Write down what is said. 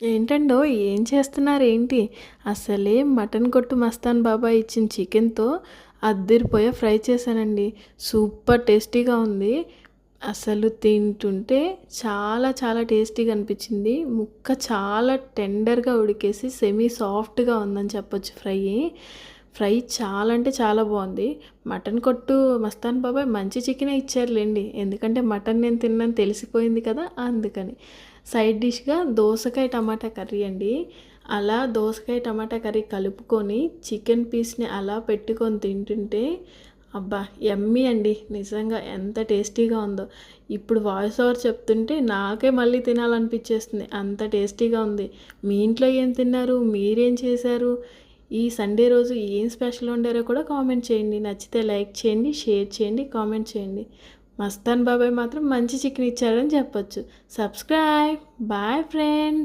ఏంటండో ఏం చేస్తున్నారేంటి? అసలే మటన్ కొట్టు మస్తాన్ బాబాయ్ ఇచ్చిన చికెన్‌తో అద్దిరిపోయే ఫ్రై చేశానండి. సూపర్ టేస్టీగా ఉంది. అసలు తింటుంటే చాలా చాలా టేస్టీగా అనిపించింది. ముక్క చాలా టెండర్‌గా ఉడికేసి సెమీ సాఫ్ట్‌గా ఉందని చెప్పొచ్చు ఫ్రై. ఫ్రై చాలా అంటే చాలా బావుంది. మటన్ కొట్టు మస్తాన్ బాబాయ్ మంచి చికెనే ఇచ్చారులెండి. ఎందుకంటే మటన్ నేను తిననని తెలిసిపోయింది కదా! అందుకని. సైడ్ డిష్‌గా దోసకాయ టమాటా కర్రీ అండి. అలా దోసకాయ టమాటా కర్రీ కలుపుకొని చికెన్ పీస్‌ని అలా పెట్టుకొని తింటుంటే అబ్బా! యమ్మీ అండి. నిజంగా ఎంత టేస్టీగా ఉందో. ఇప్పుడు వాయిస్ ఓవర్ చెప్తుంటే నాకే మళ్ళీ తినాలనిపించేస్తుంది. అంత టేస్టీగా ఉంది. మీ ఇంట్లో ఏం తిన్నారు? మీరేం చేశారు? ఈ సండే రోజు ఏం స్పెషల్ వండారో కూడా కామెంట్ చేయండి. నచ్చితే లైక్ చేయండి, షేర్ చేయండి, కామెంట్ చేయండి. మస్తాన్ బాబాయ్ మాత్రం మంచి చికెన్ ఇచ్చారని చెప్పొచ్చు. సబ్స్క్రైబ్. Bye friends.